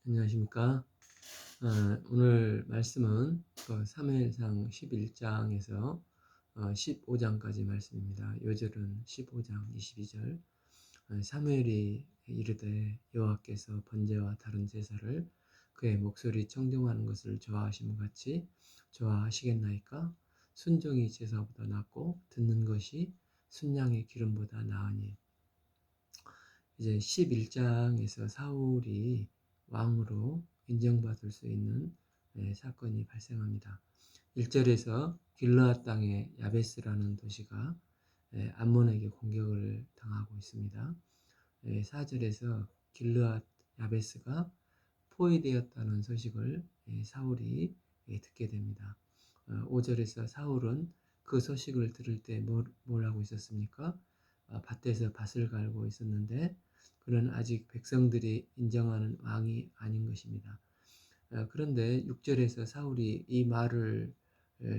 안녕하십니까? 오늘 말씀은 사무엘상 11장에서 15장까지 말씀입니다. 요절은 15장 22절. 사무엘이 이르되 여호와께서 번제와 다른 제사를 그의 목소리 청종하는 것을 좋아하심과 같이 좋아하시겠나이까? 순종이 제사보다 낫고 듣는 것이 순양의 기름보다 나으니. 이제 11장에서 사울이 왕으로 인정받을 수 있는 사건이 발생합니다. 1절에서 길르앗 땅의 야베스라는 도시가 암몬에게 공격을 당하고 있습니다. 4절에서 길르앗 야베스가 포위되었다는 소식을 사울이 듣게 됩니다. 5절에서 사울은 그 소식을 들을 때 뭘 하고 있었습니까? 밭에서 밭을 갈고 있었는데 그는 아직 백성들이 인정하는 왕이 아닌 것입니다. 그런데 6절에서 사울이 이 말을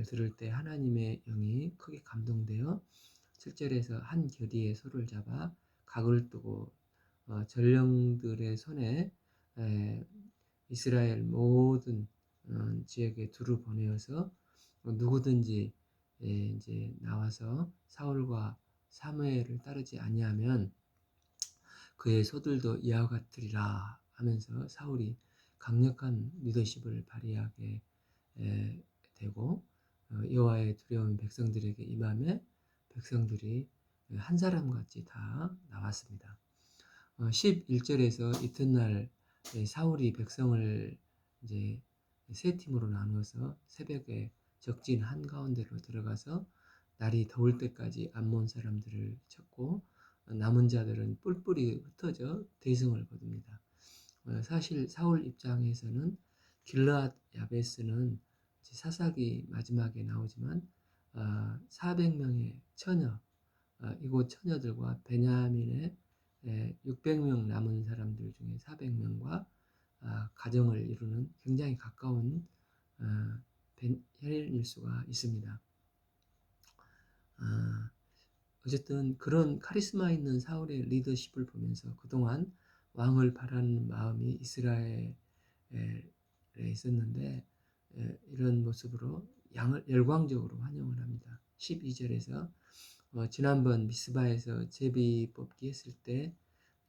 들을 때 하나님의 영이 크게 감동되어 7절에서 한 결의에 소를 잡아 각을 뜨고 전령들의 손에 이스라엘 모든 지역에 두루 보내어서 누구든지 이제 나와서 사울과 사무엘을 따르지 아니하면 그의 소들도 이와 같으리라 하면서 사울이 강력한 리더십을 발휘하게 되고 여호와의 두려운 백성들에게 임하며 백성들이 한 사람같이 다 나왔습니다. 11절에서 이튿날 사울이 백성을 이제 세 팀으로 나누어서 새벽에 적진 한가운데로 들어가서 날이 더울 때까지 암몬 사람들을 쳤고 남은 자들은 뿔뿔이 흩어져 대승을 거둡니다. 사실 사울 입장에서는 길르앗 야베스는 사사기 마지막에 나오지만 400명의 처녀, 이곳 처녀들과 베냐민의 600명 남은 사람들 중에 400명과 가정을 이루는 굉장히 가까운 혈일 수가 있습니다. 어쨌든 그런 카리스마 있는 사울의 리더십을 보면서 그동안 왕을 바라는 마음이 이스라엘에 있었는데 이런 모습으로 열광적으로 환영을 합니다. 12절에서 지난번 미스바에서 제비 뽑기 했을 때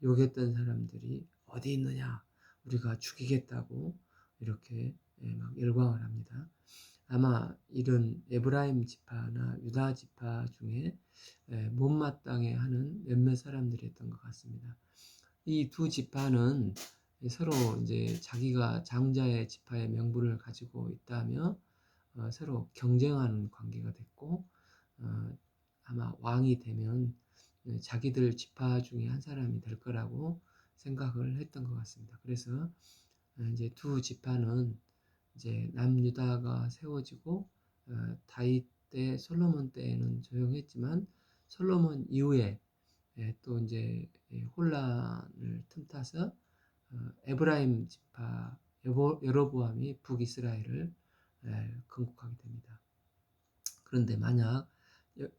욕했던 사람들이 어디 있느냐 우리가 죽이겠다고 이렇게 막 열광을 합니다. 아마 이런 에브라임 지파나 유다 지파 중에 못마땅해 하는 몇몇 사람들이었던 것 같습니다. 이 두 지파는 서로 이제 자기가 장자의 지파의 명분을 가지고 있다며 서로 경쟁하는 관계가 됐고 아마 왕이 되면 자기들 지파 중에 한 사람이 될 거라고 생각을 했던 것 같습니다. 그래서 이제 두 지파는 이제 남유다가 세워지고 다윗 때 솔로몬 때는 조용했지만 솔로몬 이후에 또 이제 혼란을 틈타서 에브라임 지파 여로보암이 북이스라엘을 건국하게 됩니다. 그런데 만약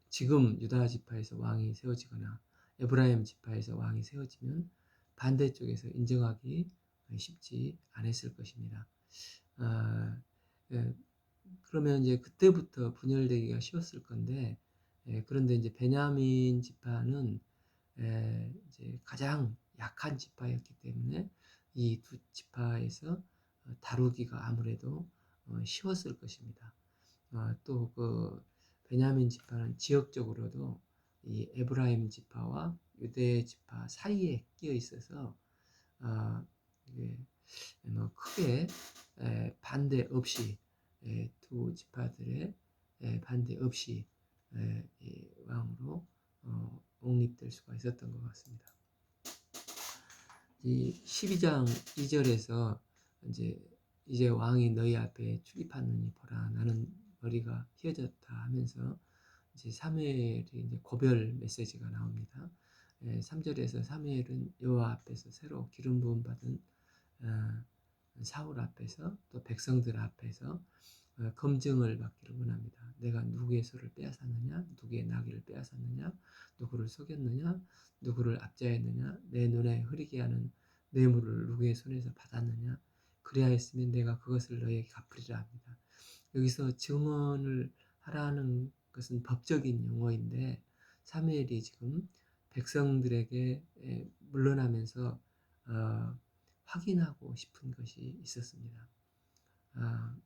지금 유다 지파에서 왕이 세워지거나 에브라임 지파에서 왕이 세워지면 반대쪽에서 인정하기 쉽지 않았을 것입니다. 그러면 이제 그때부터 분열되기가 쉬웠을 건데 그런데 이제 베냐민 지파는 이제 가장 약한 지파였기 때문에 이 두 지파에서 다루기가 아무래도 쉬웠을 것입니다. 또 그 베냐민 지파는 지역적으로도 이 에브라임 지파와 유대 지파 사이에 끼어 있어서 이게 뭐 크게 반대 없이 두 지파들의 반대 없이 이 왕으로 옹립될 수가 있었던 것 같습니다. 이 12장 2절에서 이제 왕이 너희 앞에 출입하느니 보라 나는 머리가 휘어졌다 하면서 이제 사무엘이 이제 고별 메시지가 나옵니다. 3절에서 사무엘은 여호와 앞에서 새로 기름 부음 받은 사울 앞에서 또 백성들 앞에서 검증을 받기를 원합니다. 내가 누구의 소를 빼앗았느냐, 누구의 나귀를 빼앗았느냐, 누구를 속였느냐, 누구를 압제했느냐, 내 눈에 흐리게 하는 뇌물을 누구의 손에서 받았느냐? 그리하였으면 내가 그것을 너에게 갚으리라 합니다. 여기서 증언을 하라는 것은 법적인 용어인데 사무엘이 지금 백성들에게 물러나면서 확인하고 싶은 것이 있었습니다. 아,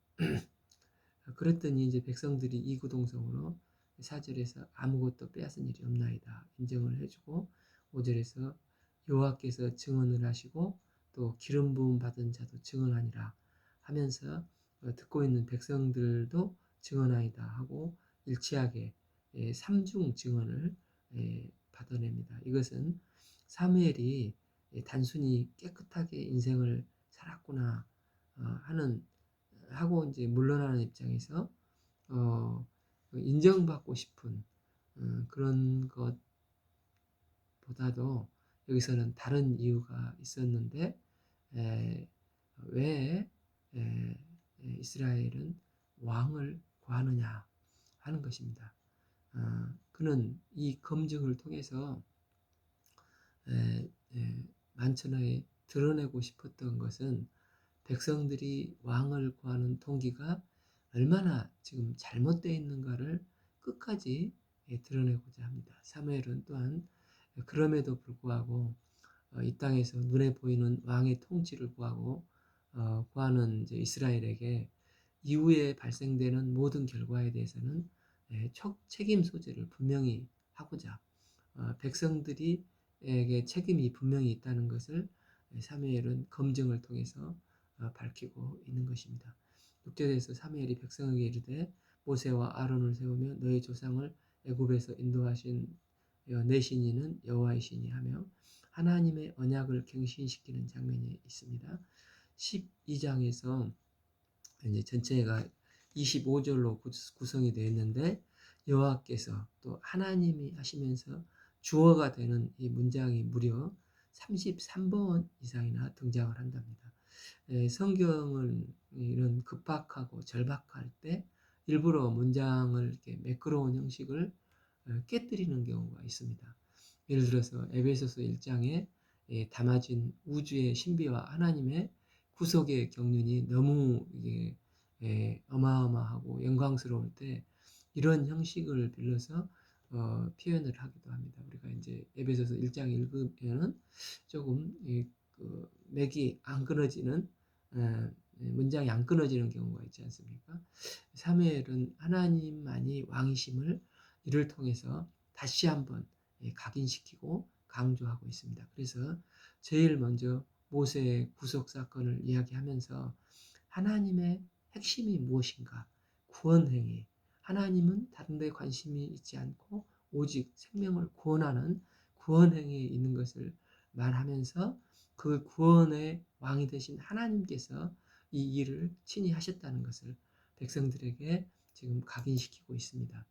그랬더니 이제 백성들이 이구동성으로 4절에서 아무것도 빼앗은 일이 없나이다 인정을 해주고 5절에서 여호와께서 증언을 하시고 또 기름 부음 받은 자도 증언하니라 하면서 듣고 있는 백성들도 증언하이다 하고 일치하게 삼중 증언을 받아냅니다. 이것은 사무엘이 단순히 깨끗하게 인생을 살았구나 하는 하고 이제 물러나는 입장에서 인정받고 싶은 그런 것보다도 여기서는 다른 이유가 있었는데 왜 이스라엘은 왕을 구하느냐 하는 것입니다. 그는 이 검증을 통해서 만천하에 드러내고 싶었던 것은 백성들이 왕을 구하는 동기가 얼마나 지금 잘못되어 있는가를 끝까지 드러내고자 합니다. 사무엘은 또한 그럼에도 불구하고 이 땅에서 눈에 보이는 왕의 통치를 구하는 이제 이스라엘에게 이후에 발생되는 모든 결과에 대해서는 책임 소재를 분명히 하고자 백성들이에게 책임이 분명히 있다는 것을 사무엘은 검증을 통해서 밝히고 있는 것입니다. 6절에서 사무엘이 백성에게 이르되 모세와 아론을 세우며 너희 조상을 애굽에서 인도하신 내 신이는 여호와이시니 하며 하나님의 언약을 갱신시키는 장면이 있습니다. 12장에서 이제 전체가 25절로 구성이 되어 있는데 여호와께서 또 하나님이 하시면서 주어가 되는 이 문장이 무려 33번 이상이나 등장을 한답니다. 성경은 이런 급박하고 절박할 때 일부러 문장을 이렇게 매끄러운 형식을 깨뜨리는 경우가 있습니다. 예를 들어서 에베소서 1장에 담아진 우주의 신비와 하나님의 구속의 경륜이 너무 이게 어마어마하고 영광스러울 때 이런 형식을 빌려서 표현을 하기도 합니다. 우리가 이제 에베소서 1장 읽으면은 조금 맥이 안 끊어지는 문장이 안 끊어지는 경우가 있지 않습니까? 사무엘은 하나님만이 왕이심을 이를 통해서 다시 한번 각인시키고 강조하고 있습니다. 그래서 제일 먼저 모세의 구속 사건을 이야기하면서 하나님의 핵심이 무엇인가? 구원행위. 하나님은 다른 데 관심이 있지 않고 오직 생명을 구원하는 구원행위에 있는 것을 말하면서 그 구원의 왕이 되신 하나님께서 이 일을 친히 하셨다는 것을 백성들에게 지금 각인시키고 있습니다.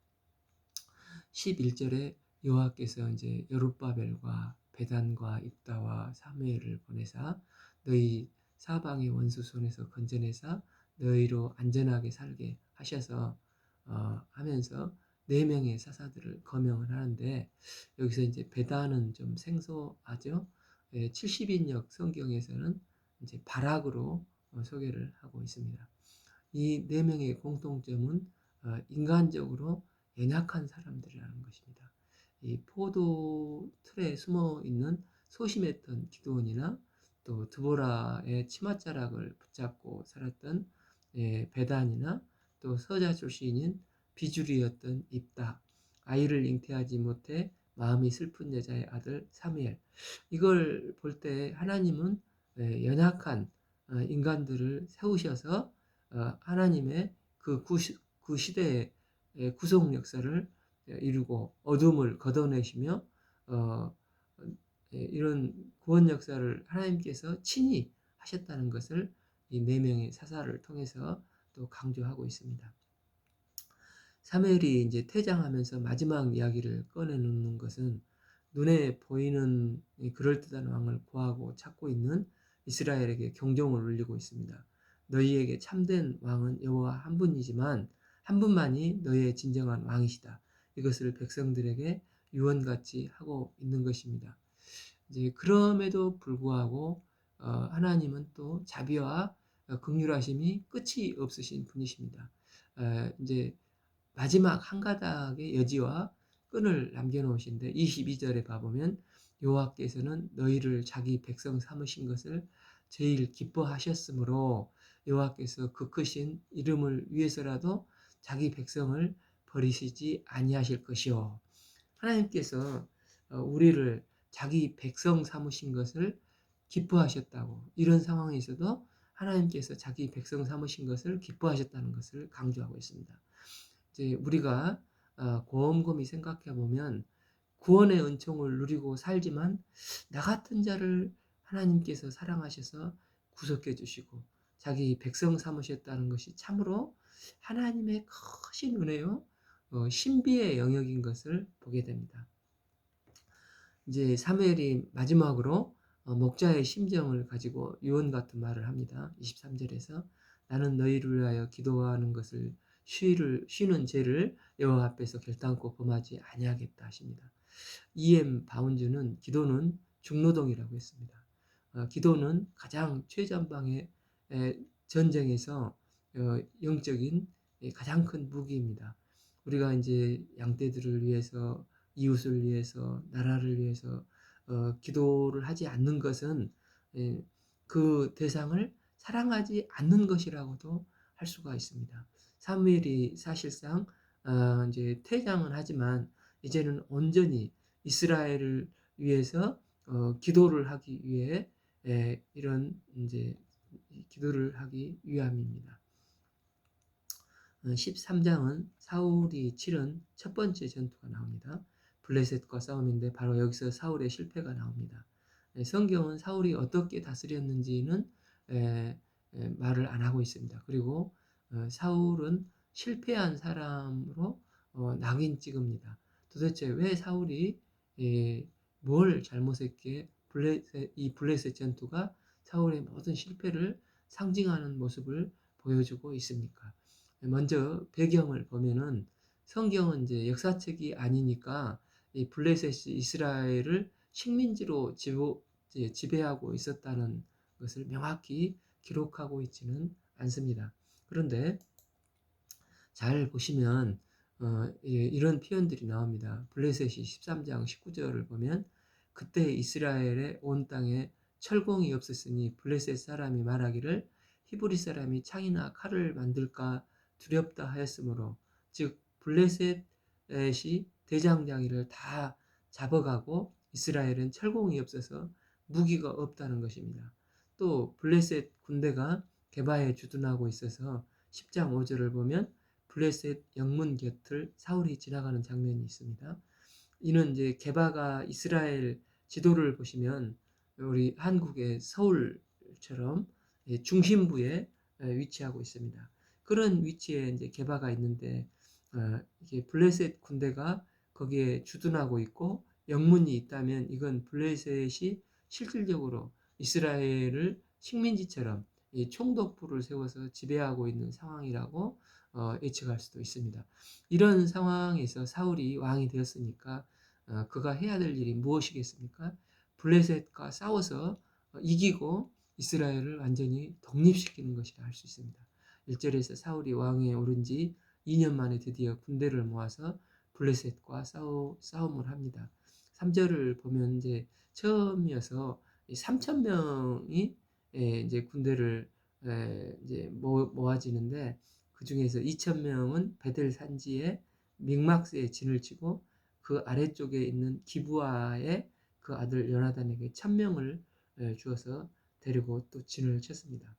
11절에 여호와께서 이제 여룹바벨과 베단과 입다와 사무엘을 보내사 너희 사방의 원수 손에서 건져내사 너희로 안전하게 살게 하셔서 하면서 4명의 사사들을 거명을 하는데 여기서 이제 베단은 좀 생소하죠. 70인역 성경에서는 이제 바락으로 소개를 하고 있습니다. 이 4명의 공통점은 인간적으로 연약한 사람들이라는 것입니다. 이 포도 틀에 숨어 있는 소심했던 기드온이나 또 드보라의 치맛자락을 붙잡고 살았던 베단이나 또 서자 출신인 비주리였던 입다, 아이를 잉태하지 못해 마음이 슬픈 여자의 아들 사무엘. 이걸 볼 때 하나님은 연약한 인간들을 세우셔서 하나님의 그 시대의 구속 역사를 이루고 어둠을 걷어내시며 이런 구원 역사를 하나님께서 친히 하셨다는 것을 이 4명의 사사를 통해서 또 강조하고 있습니다. 사무엘이 이제 퇴장하면서 마지막 이야기를 꺼내놓는 것은 눈에 보이는 그럴듯한 왕을 구하고 찾고 있는 이스라엘에게 경종을 울리고 있습니다. 너희에게 참된 왕은 여호와 한 분이지만 한 분만이 너희의 진정한 왕이시다. 이것을 백성들에게 유언같이 하고 있는 것입니다. 이제 그럼에도 불구하고 하나님은 또 자비와 긍휼하심이 끝이 없으신 분이십니다. 이제 마지막 한 가닥의 여지와 끈을 남겨놓으신데 22절에 봐보면 여호와께서는 너희를 자기 백성 삼으신 것을 제일 기뻐하셨으므로 여호와께서 그 크신 이름을 위해서라도 자기 백성을 버리시지 아니하실 것이요. 하나님께서 우리를 자기 백성 삼으신 것을 기뻐하셨다고, 이런 상황에서도 하나님께서 자기 백성 삼으신 것을 기뻐하셨다는 것을 강조하고 있습니다. 이제 우리가 곰곰이 생각해 보면 구원의 은총을 누리고 살지만 나 같은 자를 하나님께서 사랑하셔서 구속해 주시고 자기 백성 삼으셨다는 것이 참으로 하나님의 크신 은혜요, 신비의 영역인 것을 보게 됩니다. 이제 사무엘이 마지막으로 목자의 심정을 가지고 유언 같은 말을 합니다. 23절에서 나는 너희를 위하여 기도하는 것을 쉬는 죄를 여호와 앞에서 결단코 범하지 아니하겠다 하십니다. E.M. 바운즈는 기도는 중노동이라고 했습니다. 기도는 가장 최전방의 전쟁에서 영적인 가장 큰 무기입니다. 우리가 이제 양떼들을 위해서, 이웃을 위해서, 나라를 위해서 기도를 하지 않는 것은 그 대상을 사랑하지 않는 것이라고도 할 수가 있습니다. 사무엘이 사실상 이제 퇴장은 하지만 이제는 온전히 이스라엘을 위해서 기도를 하기 위해 이런 이제 기도를 하기 위함입니다. 13장은 사울이 치른 첫 번째 전투가 나옵니다. 블레셋과 싸움인데 바로 여기서 사울의 실패가 나옵니다. 성경은 사울이 어떻게 다스렸는지는 말을 안 하고 있습니다. 그리고 사울은 실패한 사람으로 낙인 찍습니다. 도대체 왜 사울이 뭘 잘못했기에 이 블레셋 전투가 사울의 모든 실패를 상징하는 모습을 보여주고 있습니까? 먼저 배경을 보면은 성경은 이제 역사책이 아니니까 이 블레셋이 이스라엘을 식민지로 지배하고 있었다는 것을 명확히 기록하고 있지는 않습니다. 그런데 잘 보시면 이런 표현들이 나옵니다. 블레셋이 13장 19절을 보면 그때 이스라엘의 온 땅에 철공이 없었으니 블레셋 사람이 말하기를 히브리 사람이 창이나 칼을 만들까 두렵다 하였으므로, 즉 블레셋이 대장장이를 다 잡아가고 이스라엘은 철공이 없어서 무기가 없다는 것입니다. 또 블레셋 군대가 게바에 주둔하고 있어서 10장 5절을 보면 블레셋 영문 곁을 사울이 지나가는 장면이 있습니다. 이는 이제 게바가 이스라엘 지도를 보시면 우리 한국의 서울처럼 중심부에 위치하고 있습니다. 그런 위치에 이제 게바가 있는데 이게 블레셋 군대가 거기에 주둔하고 있고 영문이 있다면 이건 블레셋이 실질적으로 이스라엘을 식민지처럼 이 총독부를 세워서 지배하고 있는 상황이라고 예측할 수도 있습니다. 이런 상황에서 사울이 왕이 되었으니까 그가 해야 될 일이 무엇이겠습니까? 블레셋과 싸워서 이기고 이스라엘을 완전히 독립시키는 것이라 할 수 있습니다. 1절에서 사울이 왕에 오른 지 2년 만에 드디어 군대를 모아서 블레셋과 싸움을 합니다. 3절을 보면 이제 처음이어서 3천 명이 이제 군대를 이제 모아지는데 그 중에서 2천 명은 베델 산지에 믹막스에 진을 치고 그 아래쪽에 있는 기브아의 그 아들 요나단에게 1,000명을 주어서 데리고 또 진을 쳤습니다.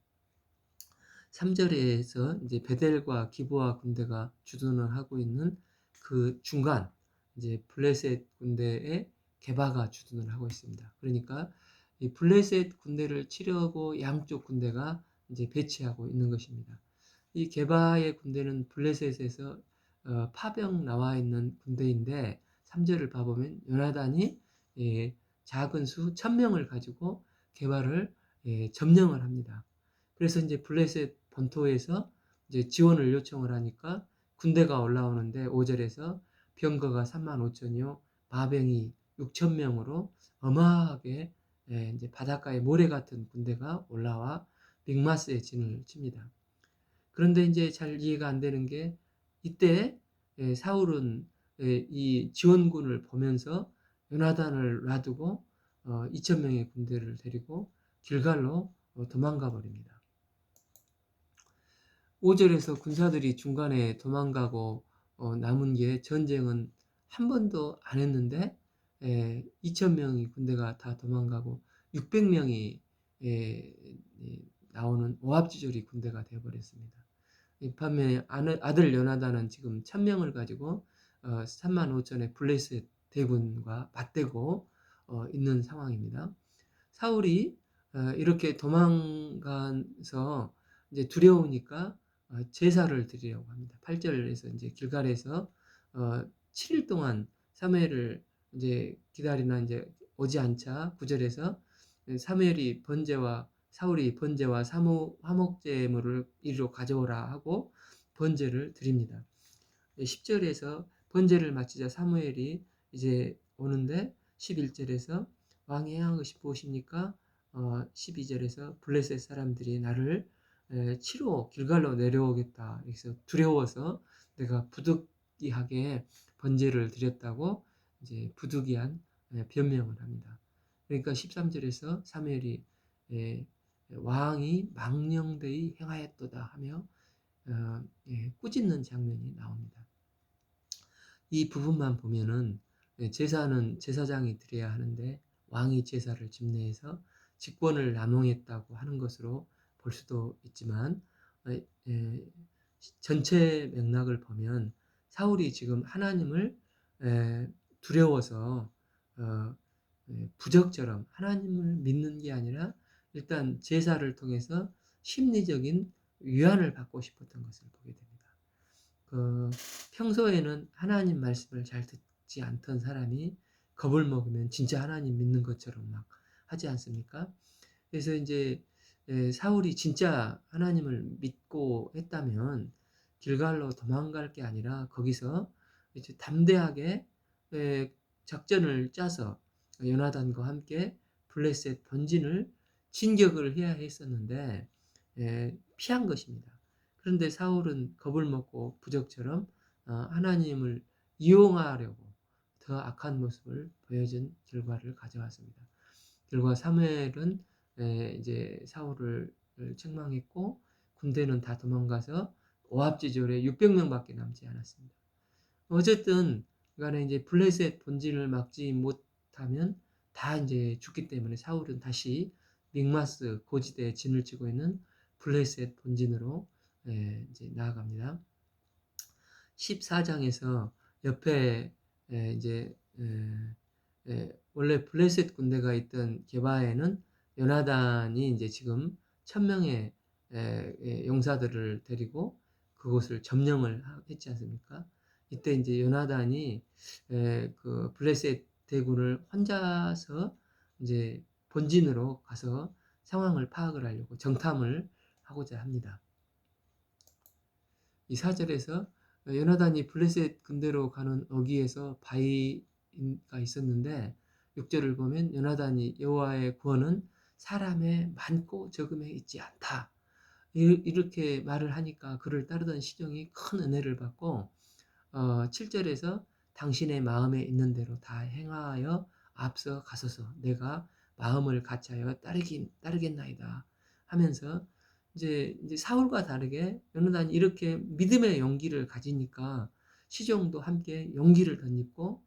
3절에서 이제 베델과 기브아 군대가 주둔을 하고 있는 그 중간 이제 블레셋 군대의 게바가 주둔을 하고 있습니다. 그러니까 이 블레셋 군대를 치려고 양쪽 군대가 이제 배치하고 있는 것입니다. 이 게바의 군대는 블레셋에서 파병 나와 있는 군대인데 3절을 봐보면 요나단이 작은 수 1,000명을 가지고 게바를 점령을 합니다. 그래서 이제 블레셋 본토에서 이제 지원을 요청을 하니까 군대가 올라오는데 5절에서 병거가 35,000이요 마병이 6,000명으로 어마하게 이제 바닷가에 모래 같은 군대가 올라와 믹마스에 진을 칩니다. 그런데 이제 잘 이해가 안 되는 게 이때 사울은 이 지원군을 보면서 요나단을 놔두고 2천 명의 군대를 데리고 길갈로 도망가 버립니다. 5절에서 군사들이 중간에 도망가고 남은 게 전쟁은 한 번도 안 했는데 2천 명의 군대가 다 도망가고 600명이 나오는 오합지졸이 군대가 되어버렸습니다. 반면에 아들 요나단은 지금 1000명을 가지고 3만 5천의 블레셋 대군과 맞대고 있는 상황입니다. 사울이 이렇게 도망가서 이제 두려우니까 제사를 드리려고 합니다. 8절에서 이제 길갈에서 7일 동안 사무엘을 이제 기다리나 이제 오지 않자 9절에서 사무엘이 사울이 번제와 화목제물을 이리로 가져오라 하고 번제를 드립니다. 10절에서 번제를 마치자 사무엘이 이제 오는데 11절에서 왕이 행한 것이 무엇입니까? 12절에서 블레셋 사람들이 나를 치러 길갈로 내려오겠다. 그래서 두려워서 내가 부득이하게 번제를 드렸다고 이제 부득이한 변명을 합니다. 그러니까 13절에서 사무엘이 왕이 망령되이 행하였도다 하며 꾸짖는 장면이 나옵니다. 이 부분만 보면은 제사는 제사장이 드려야 하는데 왕이 제사를 집례해서 직권을 남용했다고 하는 것으로 볼 수도 있지만 전체 맥락을 보면 사울이 지금 하나님을 두려워서 부적처럼 하나님을 믿는 게 아니라 일단 제사를 통해서 심리적인 위안을 받고 싶었던 것을 보게 됩니다. 평소에는 하나님 말씀을 잘 듣지 않던 사람이 겁을 먹으면 진짜 하나님 믿는 것처럼 막 하지 않습니까? 그래서 이제 사울이 진짜 하나님을 믿고 했다면 길갈로 도망갈 게 아니라 거기서 이제 담대하게 작전을 짜서 요나단과 함께 블레셋 본진을 진격을 해야 했었는데 피한 것입니다. 그런데 사울은 겁을 먹고 부적처럼 하나님을 이용하려고 더 악한 모습을 보여준 결과를 가져왔습니다. 결과 사무엘은 이제 사울을 책망했고 군대는 다 도망가서 오합지졸에 600명밖에 남지 않았습니다. 어쨌든 간에 이제 블레셋 본진을 막지 못하면 다 이제 죽기 때문에 사울은 다시 믹마스 고지대에 진을 치고 있는 블레셋 본진으로 이제 나아갑니다. 14장에서 옆에 이제 원래 블레셋 군대가 있던 게바에는 요나단이 이제 지금 1000명의 용사들을 데리고 그곳을 점령을 했지 않습니까? 이때 이제 요나단이 그 블레셋 대군을 혼자서 이제 본진으로 가서 상황을 파악을 하려고 정탐을 하고자 합니다. 이 4절에서 요나단이 블레셋 군대로 가는 어귀에서 바위가 있었는데 6절을 보면 요나단이 여호와의 구원은 사람의 많고 적음에 있지 않다. 이렇게 말을 하니까 그를 따르던 시종이 큰 은혜를 받고 7절에서 당신의 마음에 있는 대로 다 행하여 앞서 가소서 내가 마음을 같이하여 따르겠나이다 하면서 이제 사울과 다르게 요나단이 이렇게 믿음의 용기를 가지니까 시종도 함께 용기를 덧입고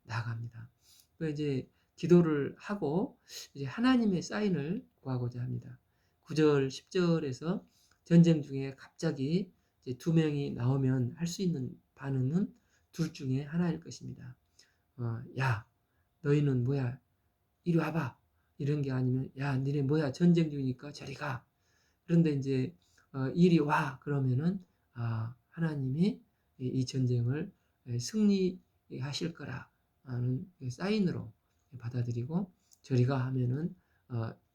나갑니다. 그 이제 기도를 하고 이제 하나님의 사인을 구하고자 합니다. 9절, 10절에서 전쟁 중에 갑자기 이제 두 명이 나오면 할 수 있는 반응은 둘 중에 하나일 것입니다. 야, 너희는 뭐야? 이리 와봐. 이런 게 아니면 야, 니네 뭐야? 전쟁 중이니까 저리 가. 그런데 이제 이리 와 그러면은 하나님이 이 전쟁을 승리하실 거라는 사인으로 받아들이고 저리가 하면은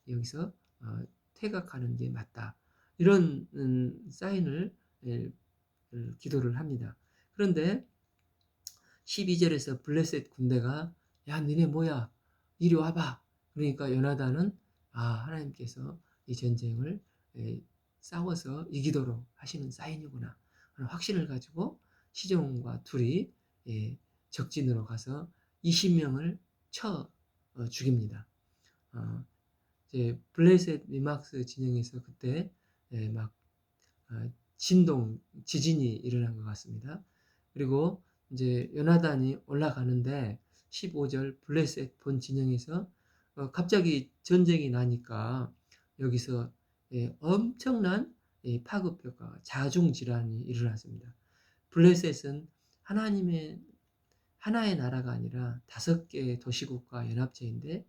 여기서 퇴각하는 게 맞다. 이런 사인을 기도를 합니다. 그런데 12절에서 블레셋 군대가 야 니네 뭐야 이리 와봐 그러니까 요나단은 하나님께서 이 전쟁을 싸워서 이기도록 하시는 사인이구나 하는 확신을 가지고 시종과 둘이 적진으로 가서 20명을 쳐 죽입니다. 이제 블레셋 미막스 진영에서 그때 막 지진이 일어난 것 같습니다. 그리고 이제 요나단이 올라가는데 15절 블레셋 본 진영에서 갑자기 전쟁이 나니까 여기서 엄청난 파급 효과, 자중 질환이 일어났습니다. 블레셋은 하나님의 하나의 나라가 아니라 5개의 도시국가 연합체인데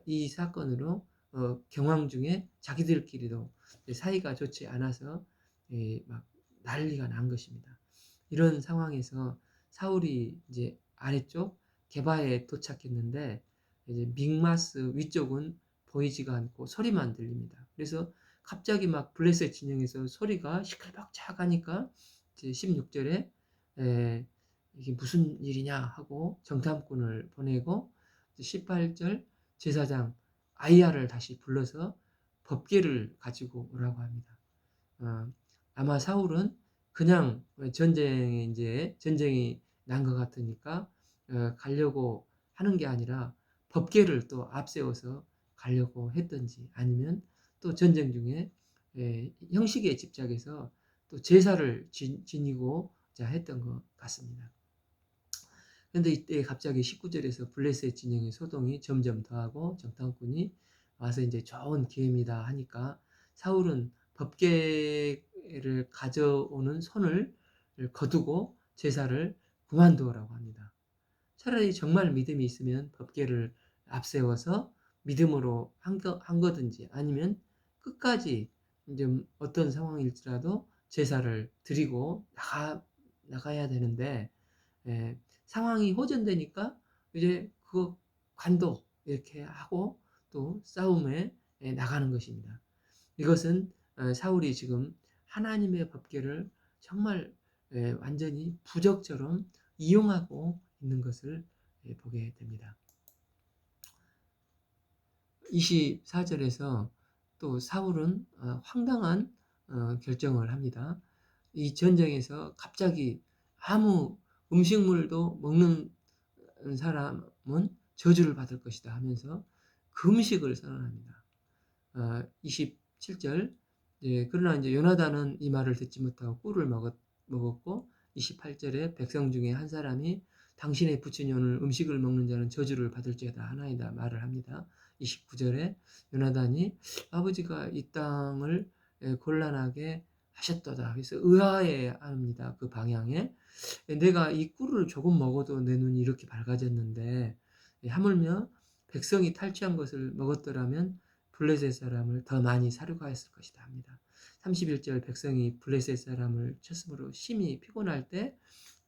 이 사건으로 경황 중에 자기들끼리도 사이가 좋지 않아서 막 난리가 난 것입니다. 이런 상황에서 사울이 이제 아래쪽 게바에 도착했는데 이제 믹마스 위쪽은 보이지가 않고 소리만 들립니다. 그래서 갑자기 막 블레셋 진영에서 소리가 시끌벅적 하니까 이제 16절에 이게 무슨 일이냐 하고 정탐꾼을 보내고 18절 제사장 아이야를 다시 불러서 법궤를 가지고 오라고 합니다. 아마 사울은 그냥 전쟁이 난 것 같으니까 가려고 하는 게 아니라 법궤를 또 앞세워서 가려고 했던지 아니면 또 전쟁 중에 형식에 집착해서 또 제사를 지니고자 했던 것 같습니다. 그런데 이때 갑자기 19절에서 블레셋 진영의 소동이 점점 더하고 정탐꾼이 와서 이제 좋은 기회입니다 하니까 사울은 법궤를 가져오는 손을 거두고 제사를 그만두라고 합니다. 차라리 정말 믿음이 있으면 법궤를 앞세워서 믿음으로 한 거든지 아니면 끝까지 이제 어떤 상황일지라도 제사를 드리고 나가야 되는데 상황이 호전되니까 이제 그거 관도 이렇게 하고 또 싸움에 나가는 것입니다. 이것은 사울이 지금 하나님의 법궤를 정말 완전히 부적처럼 이용하고 있는 것을 보게 됩니다. 24절에서 또 사울은 황당한 결정을 합니다. 이 전쟁에서 갑자기 아무 음식물도 먹는 사람은 저주를 받을 것이다 하면서 금식을 선언합니다. 27절 그러나 이제 요나단은 이 말을 듣지 못하고 꿀을 먹었고 28절에 백성 중에 한 사람이 당신의 부친이 오늘 음식을 먹는 자는 저주를 받을지어다 하나이다 말을 합니다. 29절에 요나단이 아버지가 이 땅을 곤란하게 하셨도다. 그래서 의아해합니다. 그 방향에 내가 이 꿀을 조금 먹어도 내 눈이 이렇게 밝아졌는데 하물며 백성이 탈취한 것을 먹었더라면 블레셋 사람을 더 많이 사륙하였을 것이다 합니다. 31절 백성이 블레셋 사람을 쳤으므로 심히 피곤할 때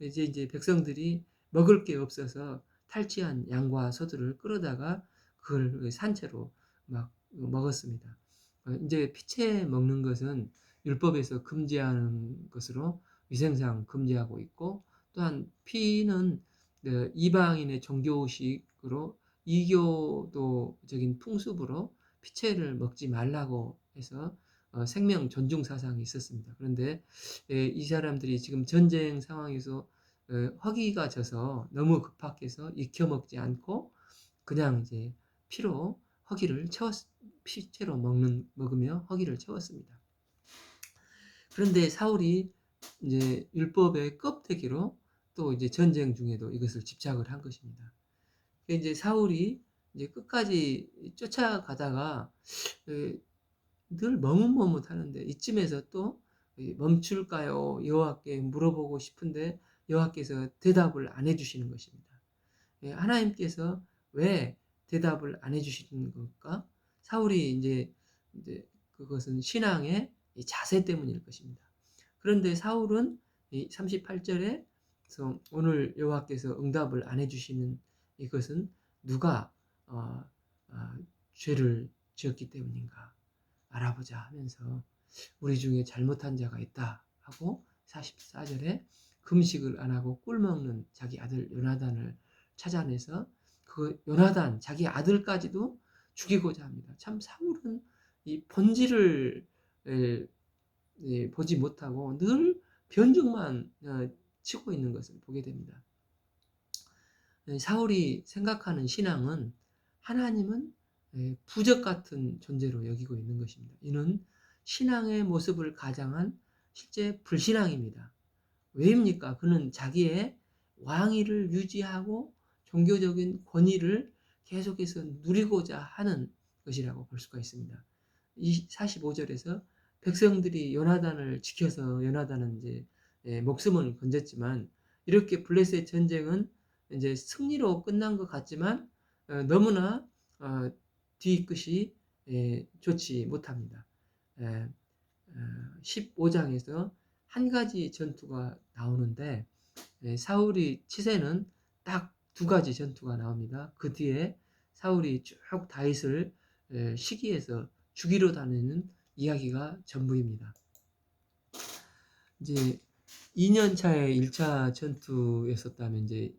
이제 백성들이 먹을 게 없어서 탈취한 양과 소들을 끌어다가 그걸 산채로 막 먹었습니다. 이제 피채 먹는 것은 율법에서 금지하는 것으로 위생상 금지하고 있고 또한 피는 이방인의 종교식으로 이교도적인 풍습으로 피채를 먹지 말라고 해서 생명 존중 사상이 있었습니다. 그런데 이 사람들이 지금 전쟁 상황에서 허기가 져서 너무 급박해서 익혀 먹지 않고 그냥 이제 피로 허기를 피채로 먹으며 허기를 채웠습니다. 그런데 사울이 이제 율법의 껍데기로 또 이제 전쟁 중에도 이것을 집착을 한 것입니다. 이제 사울이 이제 끝까지 쫓아가다가 늘 머뭇머뭇하는데 이쯤에서 또 멈출까요? 여호와께 물어보고 싶은데 여호와께서 대답을 안 해주시는 것입니다. 하나님께서 왜 대답을 안 해주시는 걸까? 사울이 이제 그것은 신앙의 자세 때문일 것입니다. 그런데 사울은 38절에 오늘 여호와께서 응답을 안 해주시는 이것은 누가 죄를 지었기 때문인가 알아보자 하면서 우리 중에 잘못한 자가 있다 하고 44절에 금식을 안 하고 꿀 먹는 자기 아들 요나단을 찾아내서 그 요나단 자기 아들까지도 죽이고자 합니다. 참 사울은 이 본질을 에, 보지 못하고 늘 변죽만 치고 있는 것을 보게 됩니다. 사울이 생각하는 신앙은 하나님은 부적 같은 존재로 여기고 있는 것입니다. 이는 신앙의 모습을 가장한 실제 불신앙입니다. 왜입니까? 그는 자기의 왕위를 유지하고 종교적인 권위를 계속해서 누리고자 하는 것이라고 볼 수가 있습니다. 이 45절에서 백성들이 요나단을 지켜서 요나단은 이제 목숨을 건졌지만 이렇게 블레셋 전쟁은 이제 승리로 끝난 것 같지만 너무나 뒤끝이 좋지 못합니다. 15장에서 한 가지 전투가 나오는데 사울이 치세는 딱 두 가지 전투가 나옵니다. 그 뒤에 사울이 쭉 다윗을 시기해서 죽이러 다니는 이야기가 전부입니다. 이제 2년 차에 1차 전투였었다면 이제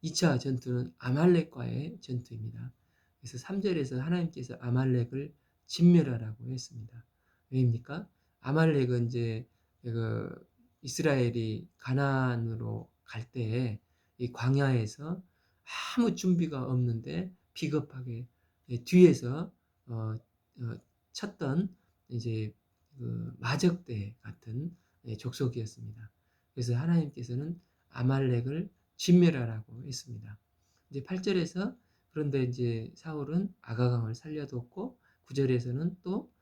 2차 전투는 아말렉과의 전투입니다. 그래서 3절에서 하나님께서 아말렉을 진멸하라고 했습니다. 왜입니까? 아말렉은 이제 그 이스라엘이 가나안으로 갈 때에 이 광야에서 아무 준비가 없는데 비겁하게 뒤에서 쳤던 이제 그 마적대 같은 족속이었습니다. 그래서 하나님께서는 아말렉을 진멸하라고 했습니다. 이제 8절에서 그런데 이제 사울은 아가강을 살려뒀고 9절에서는 또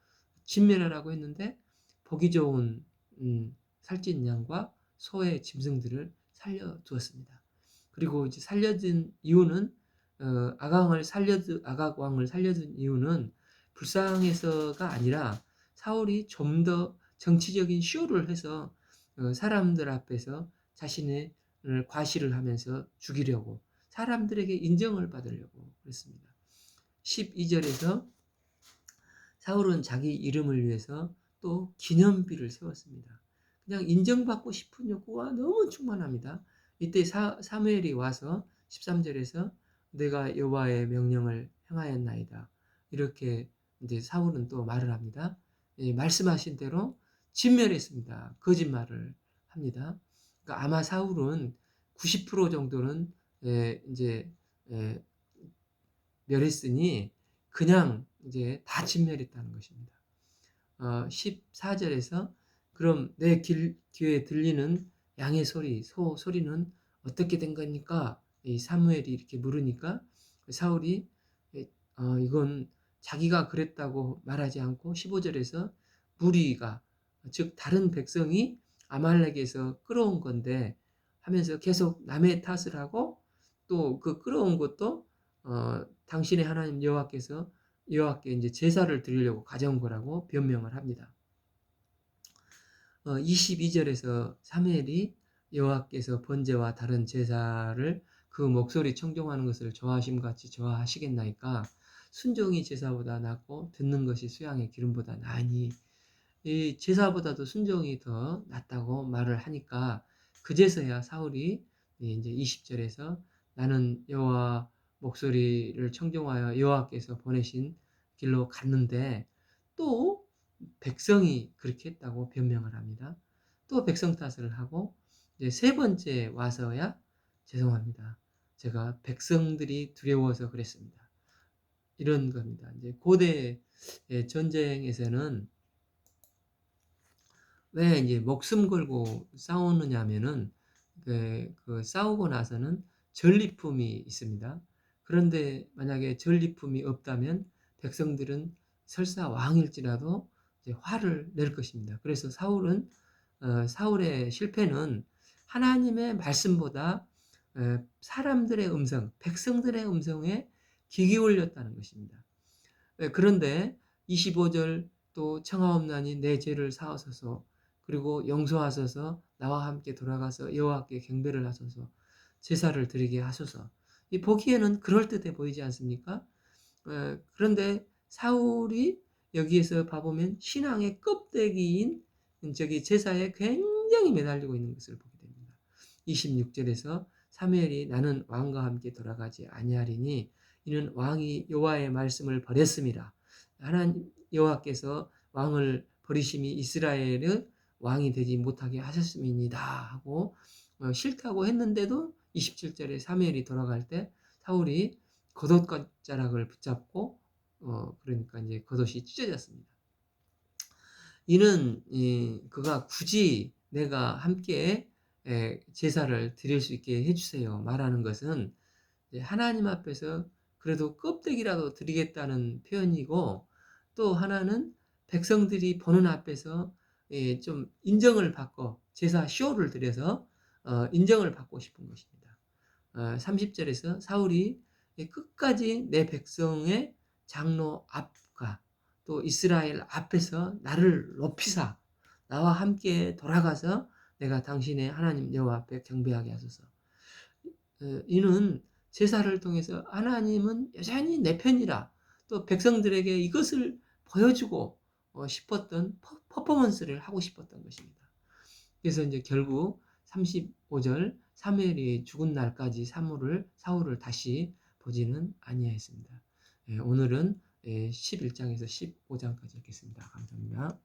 진멸하라고 했는데 보기 좋은 살찐 양과 소의 짐승들을 살려두었습니다. 그리고 이제 살려둔 이유는 아각왕을 살려둔 이유는 불쌍해서가 아니라 사울이 좀 더 정치적인 쇼를 해서 사람들 앞에서 자신의 과시를 하면서 죽이려고 사람들에게 인정을 받으려고 그랬습니다. 12절에서 사울은 자기 이름을 위해서 또 기념비를 세웠습니다. 그냥 인정받고 싶은 욕구가 너무 충만합니다. 이때 사무엘이 와서 13절에서 내가 여호와의 명령을 행하였나이다. 이렇게 이제 사울은 또 말을 합니다. 말씀하신 대로 진멸했습니다. 거짓말을 합니다. 그러니까 아마 사울은 90% 정도는 이제 멸했으니 그냥 이제 다 진멸했다는 것입니다. 14절에서 그럼 내 귀에 들리는 양의 소리, 소 소리는 어떻게 된 겁니까? 이 사무엘이 이렇게 물으니까 사울이 이건 자기가 그랬다고 말하지 않고 15절에서 무리가 즉 다른 백성이 아말렉에서 끌어온 건데 하면서 계속 남의 탓을 하고 또 그 끌어온 것도 당신의 하나님 여호와께 이제 제사를 드리려고 가져온 거라고 변명을 합니다. 22절에서 사무엘이 여호와께서 번제와 다른 제사를 그 목소리 청종하는 것을 좋아하심 같이 좋아하시겠나이까 순종이 제사보다 낫고 듣는 것이 수양의 기름보다 나으니 이 제사보다도 순종이 더 낫다고 말을 하니까 그제서야 사울이 이제 20절에서 나는 여호와 목소리를 청종하여 여호와께서 보내신 길로 갔는데 또 백성이 그렇게 했다고 변명을 합니다. 또 백성 탓을 하고 이제 세 번째 와서야 죄송합니다. 제가 백성들이 두려워서 그랬습니다. 이런 겁니다. 이제 고대 전쟁에서는 왜 이제 목숨 걸고 싸우느냐면은 그 싸우고 나서는 전리품이 있습니다. 그런데 만약에 전리품이 없다면 백성들은 설사 왕일지라도 이제 화를 낼 것입니다. 그래서 사울의 실패는 하나님의 말씀보다 사람들의 음성, 백성들의 음성에 귀 기울였다는 것입니다. 그런데 25절 또 청하옵나니 내 죄를 사하소서 그리고 용서하소서 나와 함께 돌아가서 여호와께 경배를 하소서 제사를 드리게 하소서. 이 보기에는 그럴듯해 보이지 않습니까? 그런데 사울이 여기에서 봐보면 신앙의 껍데기인 저기 제사에 굉장히 매달리고 있는 것을 보게 됩니다. 26절에서 사무엘이 나는 왕과 함께 돌아가지 아니하리니 이는 왕이 여호와의 말씀을 버렸습니다. 하나님 여호와께서 왕을 버리심이 이스라엘의 왕이 되지 못하게 하셨음이니이다 하고 싫다고 했는데도 27절에 사무엘이 돌아갈 때 사울이 겉옷가자락을 붙잡고 그러니까 이제 겉옷이 찢어졌습니다. 이는 그가 굳이 내가 함께 제사를 드릴 수 있게 해주세요 말하는 것은 하나님 앞에서 그래도 껍데기라도 드리겠다는 표현이고, 또 하나는 백성들이 보는 앞에서 좀 인정을 받고 제사 쇼를 드려서 인정을 받고 싶은 것입니다. 30절에서 사울이 끝까지 내 백성의 장로 앞과 또 이스라엘 앞에서 나를 높이사 나와 함께 돌아가서 내가 당신의 하나님 여호와 앞에 경배하게 하소서. 이는 제사를 통해서 하나님은 여전히 내 편이라, 또 백성들에게 이것을 보여주고 싶었던 퍼포먼스를 하고 싶었던 것입니다. 그래서 이제 결국 35절 사무엘이 죽은 날까지 사울을 다시 보지는 아니하였습니다. 오늘은 11장에서 15장까지 읽겠습니다. 감사합니다.